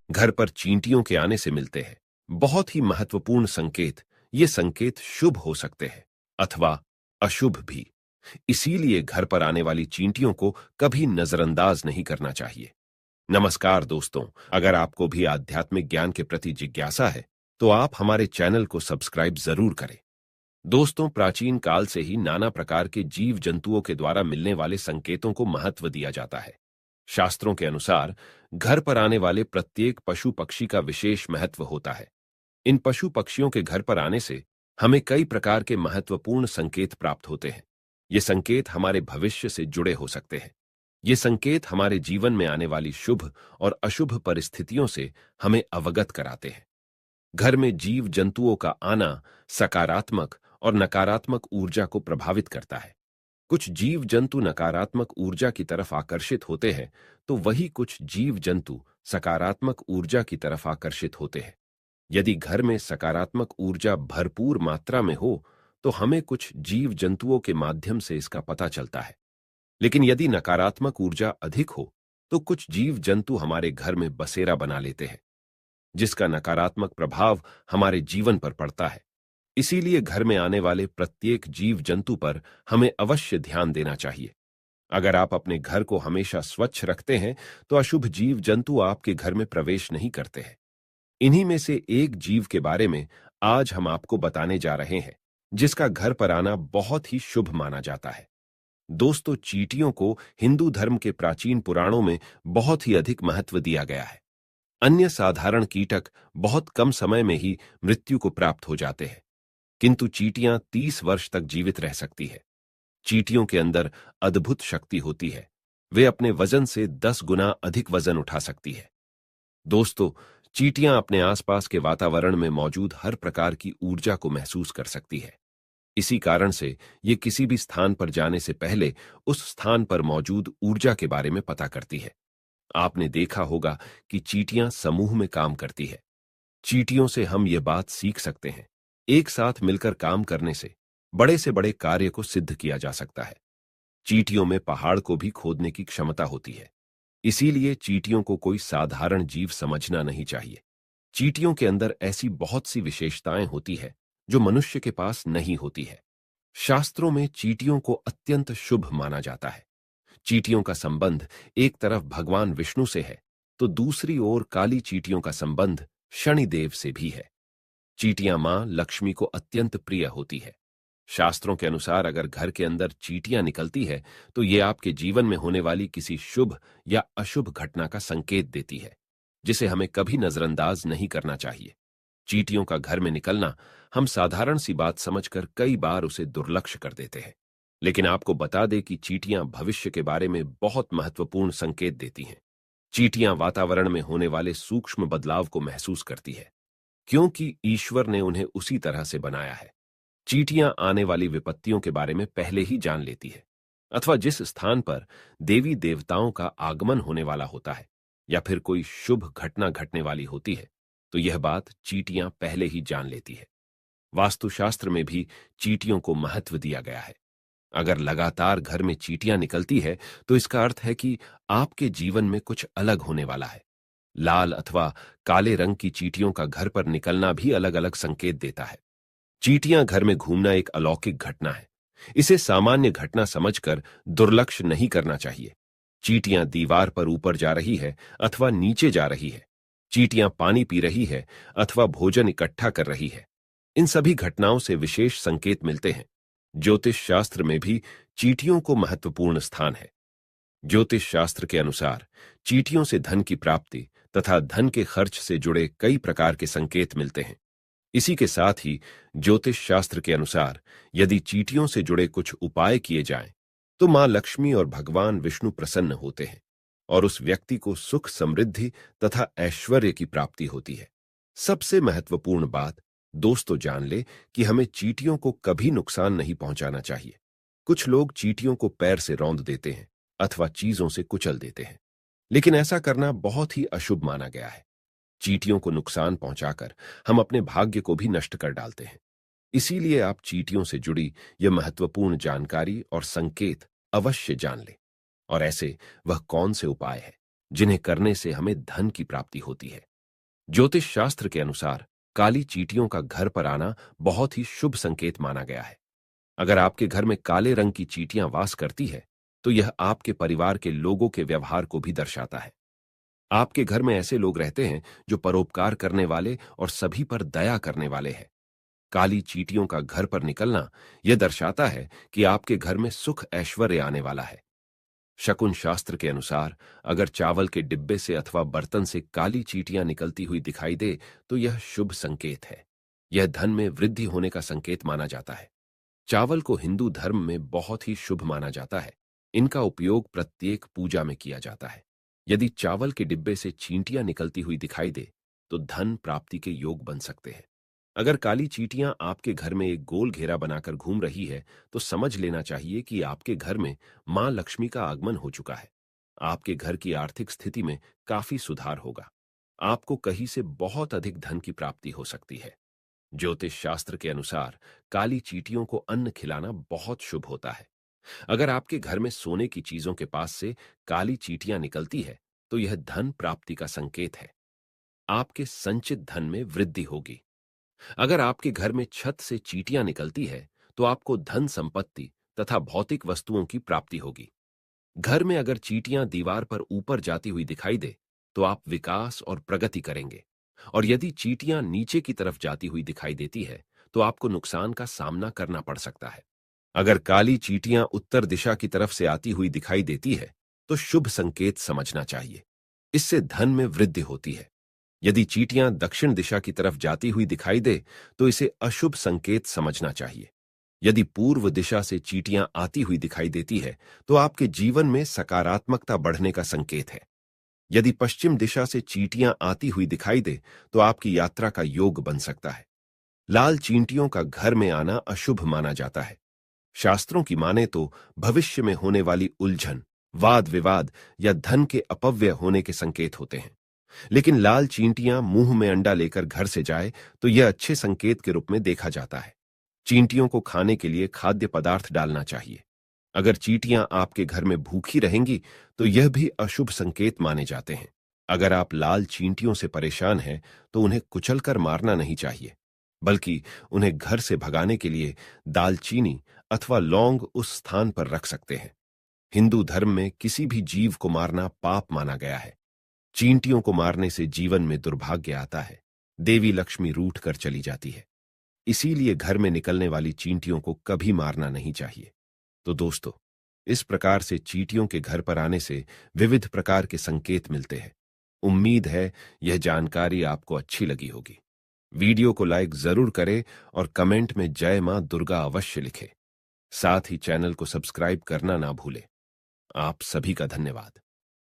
घर पर चींटियों के आने से मिलते हैं बहुत ही महत्वपूर्ण संकेत। ये संकेत शुभ हो सकते हैं अथवा अशुभ भी। इसीलिए घर पर आने वाली चींटियों को कभी नजरअंदाज नहीं करना चाहिए। नमस्कार दोस्तों, अगर आपको भी आध्यात्मिक ज्ञान के प्रति जिज्ञासा है तो आप हमारे चैनल को सब्सक्राइब जरूर करें। दोस्तों, प्राचीन काल से ही नाना प्रकार के जीव जंतुओं के द्वारा मिलने वाले संकेतों को महत्व दिया जाता है। शास्त्रों के अनुसार घर पर आने वाले प्रत्येक पशु पक्षी का विशेष महत्व होता है। इन पशु पक्षियों के घर पर आने से हमें कई प्रकार के महत्वपूर्ण संकेत प्राप्त होते हैं। ये संकेत हमारे भविष्य से जुड़े हो सकते हैं। ये संकेत हमारे जीवन में आने वाली शुभ और अशुभ परिस्थितियों से हमें अवगत कराते हैं। घर में जीव जंतुओं का आना सकारात्मक और नकारात्मक ऊर्जा को प्रभावित करता है। कुछ जीव जंतु नकारात्मक ऊर्जा की तरफ आकर्षित होते हैं, तो वही कुछ जीव जंतु सकारात्मक ऊर्जा की तरफ आकर्षित होते हैं। यदि घर में सकारात्मक ऊर्जा भरपूर मात्रा में हो तो हमें कुछ जीव जंतुओं के माध्यम से इसका पता चलता है। लेकिन यदि नकारात्मक ऊर्जा अधिक हो तो कुछ जीव जंतु हमारे घर में बसेरा बना लेते हैं, जिसका नकारात्मक प्रभाव हमारे जीवन पर पड़ता है। इसीलिए घर में आने वाले प्रत्येक जीव जंतु पर हमें अवश्य ध्यान देना चाहिए। अगर आप अपने घर को हमेशा स्वच्छ रखते हैं तो अशुभ जीव जंतु आपके घर में प्रवेश नहीं करते हैं। इन्हीं में से एक जीव के बारे में आज हम आपको बताने जा रहे हैं, जिसका घर पर आना बहुत ही शुभ माना जाता है। दोस्तों, चींटियों को हिंदू धर्म के प्राचीन पुराणों में बहुत ही अधिक महत्व दिया गया है। अन्य साधारण कीटक बहुत कम समय में ही मृत्यु को प्राप्त हो जाते हैं, किंतु चींटियां 30 वर्ष तक जीवित रह सकती है। चींटियों के अंदर अद्भुत शक्ति होती है। वे अपने वजन से 10 गुना अधिक वजन उठा सकती है। दोस्तों, चींटियां अपने आसपास के वातावरण में मौजूद हर प्रकार की ऊर्जा को महसूस कर सकती है। इसी कारण से ये किसी भी स्थान पर जाने से पहले उस स्थान पर मौजूद ऊर्जा के बारे में पता करती है। आपने देखा होगा कि चींटियां समूह में काम करती है। चींटियों से हम ये बात सीख सकते हैं, एक साथ मिलकर काम करने से बड़े कार्य को सिद्ध किया जा सकता है। चींटियों में पहाड़ को भी खोदने की क्षमता होती है। इसीलिए चींटियों को कोई साधारण जीव समझना नहीं चाहिए। चींटियों के अंदर ऐसी बहुत सी विशेषताएं होती है जो मनुष्य के पास नहीं होती है। शास्त्रों में चींटियों को अत्यंत शुभ माना जाता है। चींटियों का संबंध एक तरफ भगवान विष्णु से है तो दूसरी ओर काली चींटियों का संबंध शनिदेव से भी है। चींटियां मां लक्ष्मी को अत्यंत प्रिय होती है। शास्त्रों के अनुसार अगर घर के अंदर चींटियां निकलती है तो ये आपके जीवन में होने वाली किसी शुभ या अशुभ घटना का संकेत देती है, जिसे हमें कभी नजरअंदाज नहीं करना चाहिए। चींटियों का घर में निकलना हम साधारण सी बात समझकर कई बार उसे दुर्लक्ष्य कर देते हैं, लेकिन आपको बता दें कि चींटियां भविष्य के बारे में बहुत महत्वपूर्ण संकेत देती हैं। चींटियां वातावरण में होने वाले सूक्ष्म बदलाव को महसूस करती है, क्योंकि ईश्वर ने उन्हें उसी तरह से बनाया है। चींटियां आने वाली विपत्तियों के बारे में पहले ही जान लेती है, अथवा जिस स्थान पर देवी देवताओं का आगमन होने वाला होता है या फिर कोई शुभ घटना घटने वाली होती है, तो यह बात चींटियां पहले ही जान लेती है। वास्तुशास्त्र में भी चींटियों को महत्व दिया गया है। अगर लगातार घर में चींटियां निकलती है तो इसका अर्थ है कि आपके जीवन में कुछ अलग होने वाला है। लाल अथवा काले रंग की चींटियों का घर पर निकलना भी अलग अलग संकेत देता है। चींटियां घर में घूमना एक अलौकिक घटना है। इसे सामान्य घटना समझकर दुर्लक्ष्य नहीं करना चाहिए। चींटियां दीवार पर ऊपर जा रही है अथवा नीचे जा रही है। चींटियां पानी पी रही है अथवा भोजन इकट्ठा कर रही है। इन सभी घटनाओं से विशेष संकेत मिलते हैं। ज्योतिष शास्त्र में भी चींटियों को महत्वपूर्ण स्थान है। ज्योतिष शास्त्र के अनुसार चींटियों से धन की प्राप्ति तथा धन के खर्च से जुड़े कई प्रकार के संकेत मिलते हैं। इसी के साथ ही ज्योतिष शास्त्र के अनुसार यदि चींटियों से जुड़े कुछ उपाय किए जाएं, तो मां लक्ष्मी और भगवान विष्णु प्रसन्न होते हैं और उस व्यक्ति को सुख समृद्धि तथा ऐश्वर्य की प्राप्ति होती है। सबसे महत्वपूर्ण बात दोस्तों, जान ले कि हमें चींटियों को कभी नुकसान नहीं पहुंचाना चाहिए। कुछ लोग चींटियों को पैर से रौंद देते हैं अथवा चीजों से कुचल देते हैं, लेकिन ऐसा करना बहुत ही अशुभ माना गया है। चींटियों को नुकसान पहुंचाकर हम अपने भाग्य को भी नष्ट कर डालते हैं। इसीलिए आप चींटियों से जुड़ी यह महत्वपूर्ण जानकारी और संकेत अवश्य जान लें। और ऐसे वह कौन से उपाय है जिन्हें करने से हमें धन की प्राप्ति होती है। ज्योतिष शास्त्र के अनुसार काली चींटियों का घर पर आना बहुत ही शुभ संकेत माना गया है। अगर आपके घर में काले रंग की चींटियां वास करती है, तो यह आपके परिवार के लोगों के व्यवहार को भी दर्शाता है। आपके घर में ऐसे लोग रहते हैं जो परोपकार करने वाले और सभी पर दया करने वाले हैं। काली चींटियों का घर पर निकलना यह दर्शाता है कि आपके घर में सुख ऐश्वर्य आने वाला है। शकुन शास्त्र के अनुसार अगर चावल के डिब्बे से अथवा बर्तन से काली चींटियां निकलती हुई दिखाई दे, तो यह शुभ संकेत है। यह धन में वृद्धि होने का संकेत माना जाता है। चावल को हिंदू धर्म में बहुत ही शुभ माना जाता है। इनका उपयोग प्रत्येक पूजा में किया जाता है। यदि चावल के डिब्बे से चींटियां निकलती हुई दिखाई दे, तो धन प्राप्ति के योग बन सकते हैं। अगर काली चींटियां आपके घर में एक गोल घेरा बनाकर घूम रही है, तो समझ लेना चाहिए कि आपके घर में मां लक्ष्मी का आगमन हो चुका है। आपके घर की आर्थिक स्थिति में काफी सुधार होगा। आपको कहीं से बहुत अधिक धन की प्राप्ति हो सकती है। ज्योतिष शास्त्र के अनुसार काली चींटियों को अन्न खिलाना बहुत शुभ होता है। अगर आपके घर में सोने की चीजों के पास से काली चींटियां निकलती है, तो यह धन प्राप्ति का संकेत है। आपके संचित धन में वृद्धि होगी। अगर आपके घर में छत से चींटियां निकलती है, तो आपको धन संपत्ति तथा भौतिक वस्तुओं की प्राप्ति होगी। घर में अगर चींटियां दीवार पर ऊपर जाती हुई दिखाई दे, तो आप विकास और प्रगति करेंगे। और यदि चींटियां नीचे की तरफ जाती हुई दिखाई देती है, तो आपको नुकसान का सामना करना पड़ सकता है। अगर काली चींटियां उत्तर दिशा की तरफ से आती हुई दिखाई देती है, तो शुभ संकेत समझना चाहिए। इससे धन में वृद्धि होती है। यदि चींटियां दक्षिण दिशा की तरफ जाती हुई दिखाई दे, तो इसे अशुभ संकेत समझना चाहिए। यदि पूर्व दिशा से चींटियां आती हुई दिखाई देती है, तो आपके जीवन में सकारात्मकता बढ़ने का संकेत है। यदि पश्चिम दिशा से चींटियां आती हुई दिखाई दे, तो आपकी यात्रा का योग बन सकता है। लाल चींटियों का घर में आना अशुभ माना जाता है। शास्त्रों की माने तो भविष्य में होने वाली उलझन, वाद विवाद या धन के अपव्यय होने के संकेत होते हैं। लेकिन लाल चींटियां मुंह में अंडा लेकर घर से जाए, तो यह अच्छे संकेत के रूप में देखा जाता है। चींटियों को खाने के लिए खाद्य पदार्थ डालना चाहिए। अगर चींटियां आपके घर में भूखी रहेंगी, तो यह भी अशुभ संकेत माने जाते हैं। अगर आप लाल चींटियों से परेशान हैं, तो उन्हें कुचलकर मारना नहीं चाहिए, बल्कि उन्हें घर से भगाने के लिए दालचीनी अथवा लौंग उस स्थान पर रख सकते हैं। हिंदू धर्म में किसी भी जीव को मारना पाप माना गया है। चींटियों को मारने से जीवन में दुर्भाग्य आता है। देवी लक्ष्मी रूठ कर चली जाती है। इसीलिए घर में निकलने वाली चींटियों को कभी मारना नहीं चाहिए। तो दोस्तों, इस प्रकार से चींटियों के घर पर आने से विविध प्रकार के संकेत मिलते हैं। उम्मीद है यह जानकारी आपको अच्छी लगी होगी। वीडियो को लाइक जरूर करें और कमेंट में जय मां दुर्गा अवश्य लिखें। साथ ही चैनल को सब्सक्राइब करना ना भूलें। आप सभी का धन्यवाद।